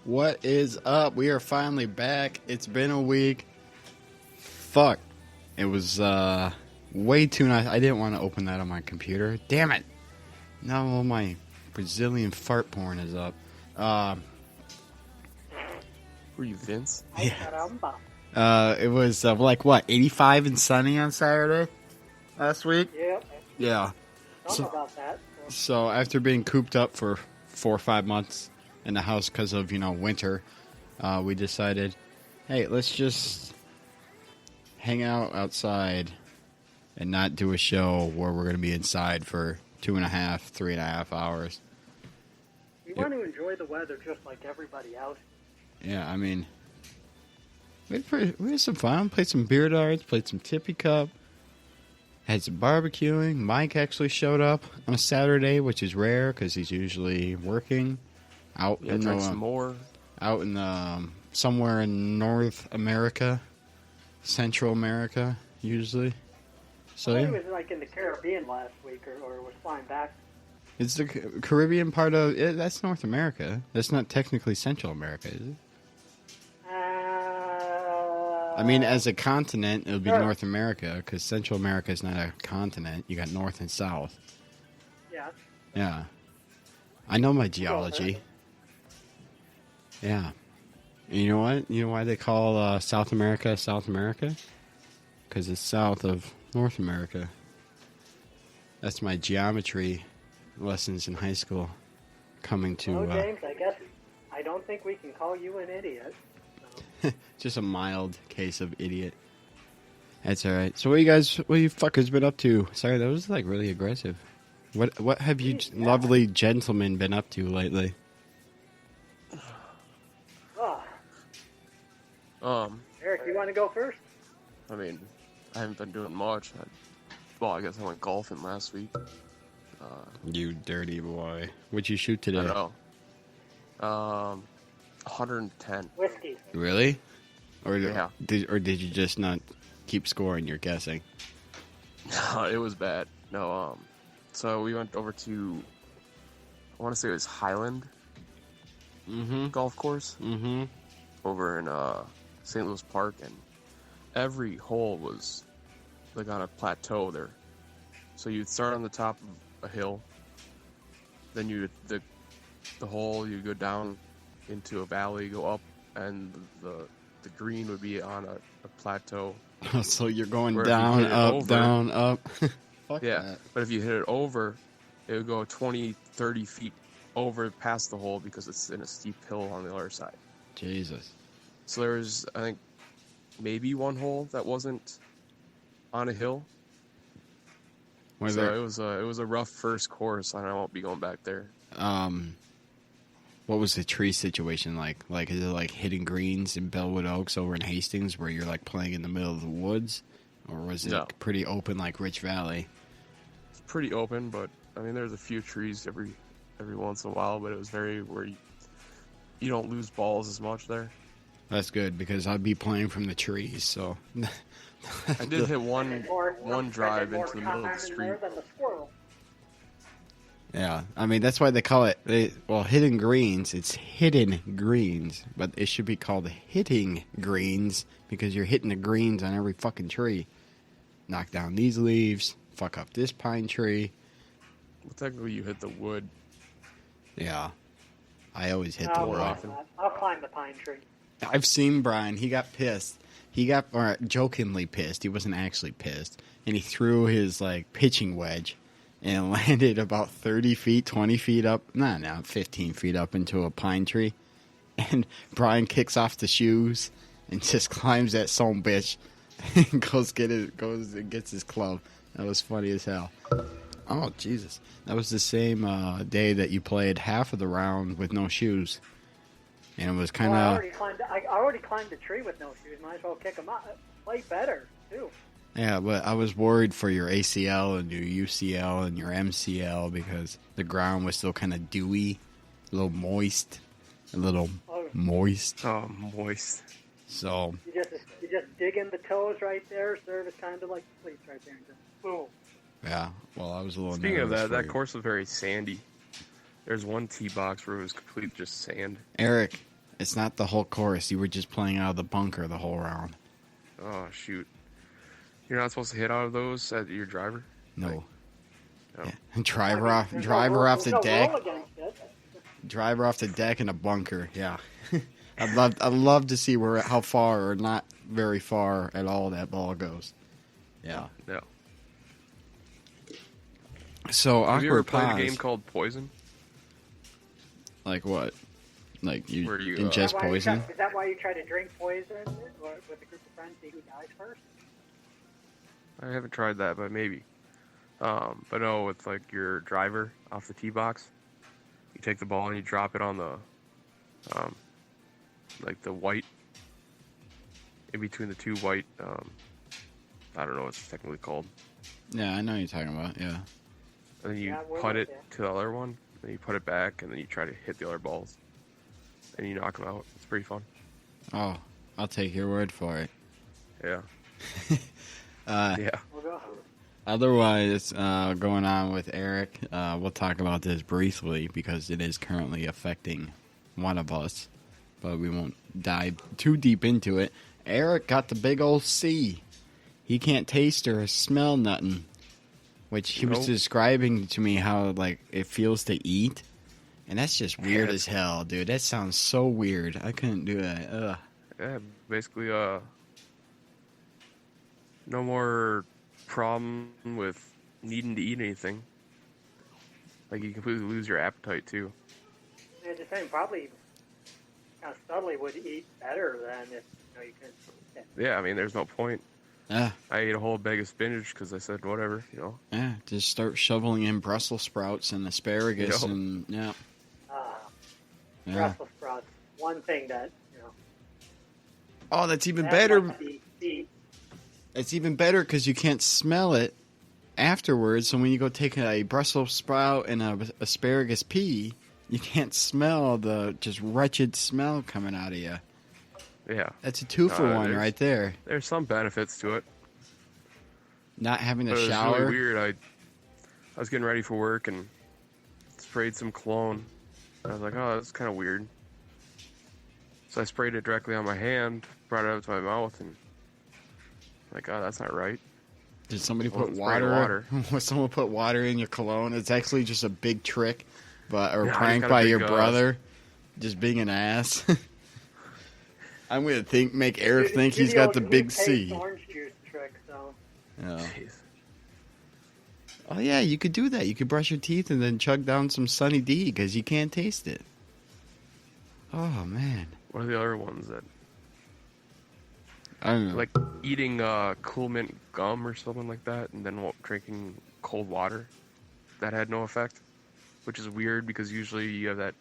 What is up? We are finally back. It's been a week. Fuck. It was way too nice. I didn't want to open that on my computer. Damn it. Now all my Brazilian fart porn is up. Were you Vince? Yeah. It was like what, 85 and sunny on Saturday last week? Yep. Yeah. Something about that. So after being cooped up for 4 or 5 months in the house because of, winter, we decided, hey, let's just hang out outside and not do a show where we're going to be inside for 2.5, 3.5 hours. We want to enjoy the weather just like everybody else. Yeah, I mean, we had some fun. Played some beer darts, played some tippy cup, had some barbecuing. Mike actually showed up on a Saturday, which is rare because he's usually working out in drank some more. Out in somewhere in North America, Central America, usually. So I yeah, thought he was like in the Caribbean last week, or was flying back. it's the Caribbean part of it. That's North America. That's not technically Central America, is it? I mean, as a continent, it would be Sure. North America, because Central America is not a continent. You got North and South. Yeah. Yeah. I know my geology. Yeah. And you know what? You know why they call South America South America? Because it's south of North America. That's my geometry lessons in high school coming to... Well, James, I guess I don't think we can call you an idiot. just a mild case of idiot. That's all right. So what you fuckers been up to? Sorry, that was like really aggressive. What have you lovely gentlemen been up to lately? Oh, Eric, you want to go first? I mean, I haven't been doing much. I guess I went golfing last week. You dirty boy. What'd you shoot today? I don't know. 110. Whiskey. Really? Or Yeah. did you just not keep scoring? You're guessing. It was bad. No, so we went over to, I want to say it was Highland Golf Course over in St. Louis Park, and every hole was like on a plateau there. So you'd start on the top of a hill, then the hole, you go down into a valley, go up, and the green would be on a plateau. So you're going Where if down, you hit it up, over- down, up. Fuck Yeah, that. but if you hit it over, it would go 20, 30 feet over past the hole because it's in a steep hill on the other side. Jesus. So there was, I think, maybe one hole that wasn't on a hill. Was So there, it was a rough first course, and I won't be going back there. what was the tree situation like? Like, is it like hitting greens in Bellwood Oaks over in Hastings where you're like playing in the middle of the woods? Or was it No. pretty open like Rich Valley? It's pretty open, but I mean, there's a few trees every once in a while, but it was very where you don't lose balls as much there. That's good because I'd be playing from the trees, so... I did hit one drive More into the middle of the time in street. there than the squirrel. Yeah, I mean, that's why they call it, hidden greens. It's hidden greens, but it should be called hitting greens because you're hitting the greens on every fucking tree. Knock down these leaves, fuck up this pine tree. Well, technically, you hit the wood. Yeah, I always hit the I'll wood. climb the pine tree. I've seen Brian. He got pissed. He got jokingly pissed. He wasn't actually pissed. And he threw his pitching wedge and landed about 30 feet, 20 feet up. No, 15 feet up into a pine tree. And Brian kicks off the shoes and just climbs that son bitch and goes and gets his club. That was funny as hell. Oh, Jesus. That was the same day that you played half of the round with no shoes. And it was kind Well, of... I already climbed the tree with no shoes. Might as well kick them out. Play better, too. Yeah, but I was worried for your ACL and your UCL and your MCL because the ground was still kind of dewy, a little moist. Oh, moist. So, You just dig in the toes right there. Serve is kind of like cleats right there. And just boom. yeah, well, I was a little Speaking of nervous that, for that you. course was very sandy. There's one tee box where it was complete just sand. Eric, It's not the whole course. You were just playing out of the bunker the whole round. Oh, shoot. You're not supposed to hit out of those at your driver? No. Like, no. Yeah. Driver off There's the no deck. rule against it. Driver off the deck in a bunker. Yeah. I'd love to see how far or not very far at all that ball goes. Yeah. No. So Have you ever awkward played a pause. game called Poison? Like what? Like you Where you, ingest Is that why you poison? try- Is that why you try to drink poison with a group of friends, see who dies first? I haven't tried that, but maybe. But no, with like your driver off the tee box, you take the ball and you drop it on the, like the white, in between the two white, I don't know what it's technically called. Yeah, I know what you're talking about. Yeah. And then you Yeah, we're putt with it you. to the other one, then you put it back, and then you try to hit the other balls, and you knock them out. It's pretty fun. Oh, I'll take your word for it. Yeah. Yeah. We'll go. Otherwise, going on with Eric, we'll talk about this briefly because it is currently affecting one of us, but we won't dive too deep into it. Eric got the big old C. He can't taste or smell nothing, which he was Nope. describing to me how like it feels to eat, and that's just weird Yeah. as hell, dude. That sounds so weird. I couldn't do that. Ugh. Yeah, basically, no more problem with needing to eat anything. Like, you completely lose your appetite, too. And the same probably kind of subtly would eat better than if you could. Yeah, I mean, there's no point. Yeah, I ate a whole bag of spinach because I said, whatever, you know. yeah. Just start shoveling in Brussels sprouts and asparagus, Yep. and yeah. Yeah. Brussels sprouts. One thing that Oh, that's even that better. must be- It's even better because you can't smell it afterwards. So when you go take a Brussels sprout and a asparagus pea, you can't smell the just wretched smell coming out of you. Yeah. That's a 2-for-1 there's- right there. There's some benefits to it. Not having But to it was shower. really weird. I was getting ready for work and sprayed some cologne. I was like, oh, that's kind of weird. So I sprayed it directly on my hand, brought it up to my mouth, and like, oh, that's not right. Did somebody put Wasn't spraying water? Was someone put water in your cologne? It's actually just a big trick, or Yeah, I prank just got a by big, your brother, just being an ass. I'm gonna make Eric do- think do he's the got old the big toothpaste C. Orange juice trick. So Yeah. Jeez. Oh yeah, you could do that. You could brush your teeth and then chug down some Sunny D because you can't taste it. Oh man, What are the other ones that, I don't know. like eating Cool Mint gum or something like that, and then drinking cold water? That had no effect, which is weird because usually you have that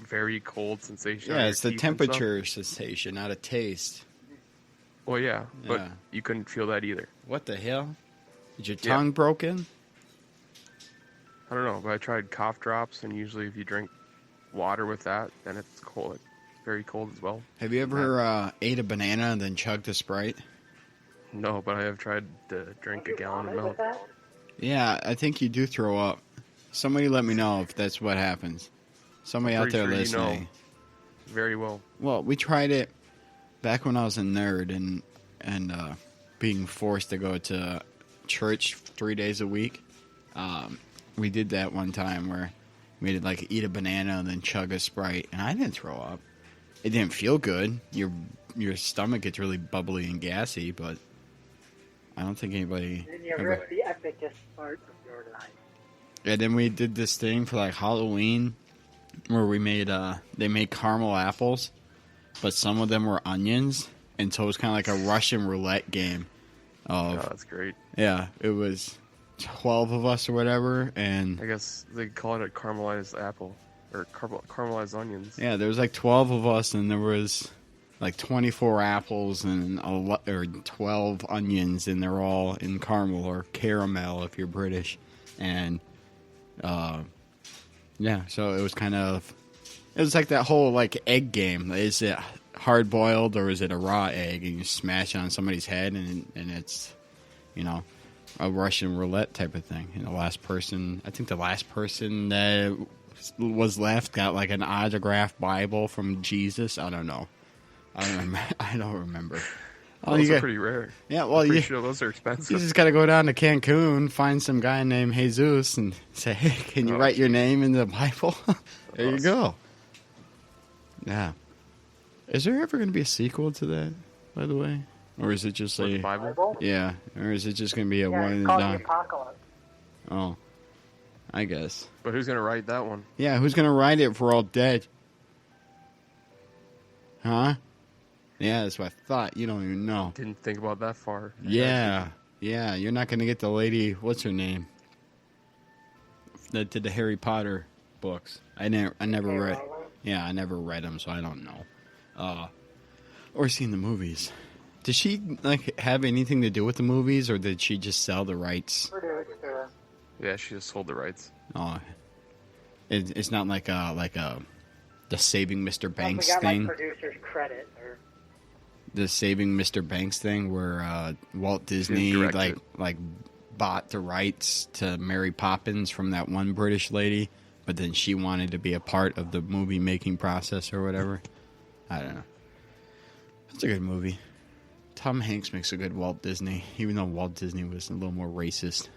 very cold sensation. on Yeah, your it's the teeth and stuff. temperature sensation, not a taste. Well, yeah, but Yeah. you couldn't feel that either. What the hell? Is your Yeah. tongue broken? I don't know, but I tried cough drops, and usually if you drink water with that, then it's cold, very cold as well. Have you ever ate a banana and then chugged a Sprite? No, but I have tried to drink Don't a you gallon of vomit milk. with that? Yeah, I think you do throw up. Somebody let me know if that's what happens. Somebody I'm out there pretty sure you know. listening. Very well. Well, we tried it back when I was a nerd and being forced to go to church 3 days a week. We did that one time where we did like eat a banana and then chug a Sprite, and I didn't throw up. It didn't feel good. Your stomach gets really bubbly and gassy, but I don't think anybody. And you ever- ripped the epicest part of your life. And then we did this thing for like Halloween where we made they made caramel apples, but some of them were onions, and so it was kind of like a Russian roulette game. Oh, that's great. Yeah, it was 12 of us or whatever, and I guess they call it a caramelized apple or caramelized onions. yeah, there was like 12 of us, and there was like 24 apples and 12 onions, and they're all in caramel or caramel if you're British, and yeah, so it was like that whole like egg game. Is it hard boiled or is it a raw egg, and you smash it on somebody's head, and it's a Russian roulette type of thing. And I think the last person that was left got like an autographed Bible from Jesus. I don't know. I don't remember. Oh, Those are pretty rare. Yeah, well, I'm pretty sure those are you expensive. just got to go down to Cancun, find some guy named Jesus, and say, "Hey, can you write your name in the Bible?" There you go. Yeah. Is there ever going to be a sequel to that, by the way? Or is it just For the a... Bible? Yeah, or is it just going to be a Yeah, one it's and called the done? Apocalypse. Oh, I guess. But who's gonna write that one? Yeah, who's going to write it if we're all dead? Huh? Yeah, that's what I thought. You don't even know. Didn't think about that far. Yeah, yeah, you're not going to get the lady, what's her name? That did the Harry Potter books. I never read. Yeah, I never read them, so I don't know. Or seen the movies. Did she like have anything to do with the movies, or did she just sell the rights? Yeah, she just sold the rights. Oh, it's not like the Saving Mr. Banks We got thing. like producer's credit. Or... The Saving Mr. Banks thing, where Walt Disney direct like bought the rights to Mary Poppins from that one British lady, but then she wanted to be a part of the movie making process or whatever. I don't know. It's a good movie. Tom Hanks makes a good Walt Disney, even though Walt Disney was a little more racist.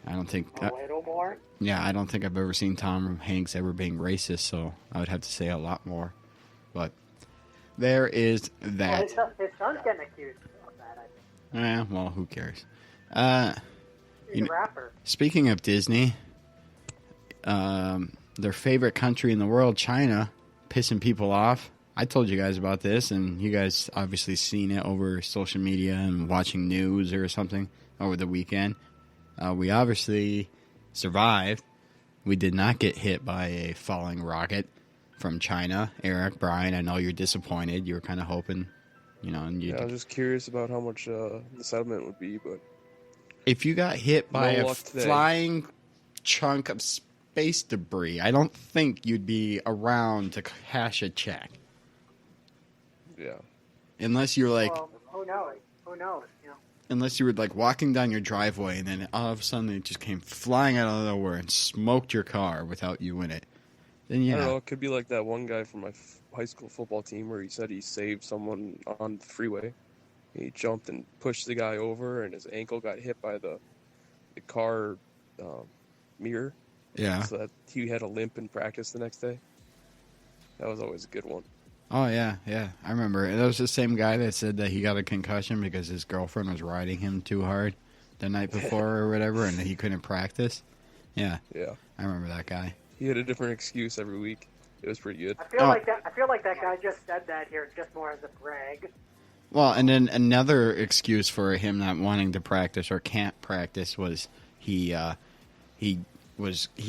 I don't think. A little more? Yeah, I don't think I've ever seen Tom Hanks ever being racist, so I would have to say a lot more. But there is that. Well, his son's getting accused of that, I think. Well, who cares? He's a rapper. Speaking of Disney, their favorite country in the world, China, pissing people off. I told you guys about this, and you guys obviously seen it over social media and watching news or something over the weekend. We obviously survived. We did not get hit by a falling rocket from China. Eric, Brian, I know you're disappointed. You were kind of hoping, and you. Yeah, I was just curious about how much the settlement would be, but If you got hit by No a luck today. flying chunk of space debris, I don't think you'd be around to cash a check. yeah. Unless you're like, Well, who knows? Who knows? You know. unless you were like walking down your driveway and then all of a sudden it just came flying out of nowhere and smoked your car without you in it. Then I don't know. yeah, It could be like that one guy from my high school football team where he said he saved someone on the freeway. He jumped and pushed the guy over, and his ankle got hit by the car mirror. yeah. So that he had a limp in practice the next day. That was always a good one. Oh yeah, yeah. I remember. That was the same guy that said that he got a concussion because his girlfriend was riding him too hard the night before or whatever, and he couldn't practice. Yeah, Yeah. I remember that guy. He had a different excuse every week. It was pretty good. I feel like that guy just said that here just more as a brag. Well, and then another excuse for him not wanting to practice or can't practice was he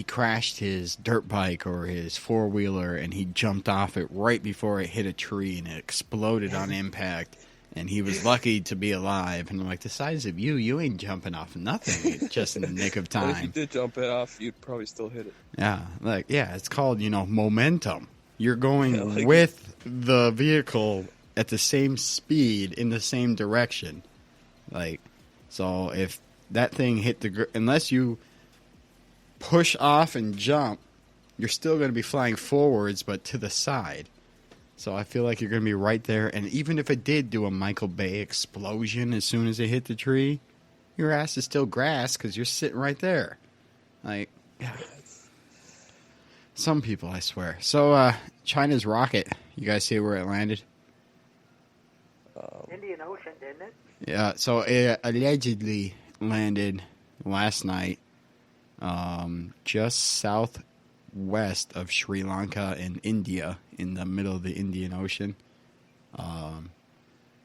crashed his dirt bike or his 4-wheeler and he jumped off it right before it hit a tree and it exploded on impact. And he was lucky to be alive. And I'm like, the size of you ain't jumping off nothing just in the nick of But if you time. did jump it off, you'd probably still hit it. Yeah, it's called, momentum. You're going Yeah, like- with the vehicle at the same speed in the same direction. So if that thing hit unless you push off and jump, you're still going to be flying forwards, but to the side. So I feel like you're going to be right there. And even if it did do a Michael Bay explosion as soon as it hit the tree, your ass is still grass because you're sitting right there. Yeah. Some people, I swear. So China's rocket, you guys see where it landed? Indian Ocean, didn't it? Yeah, so it allegedly landed last night just southwest of Sri Lanka and India in the middle of the Indian Ocean.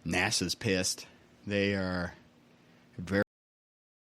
NASA's pissed. They are very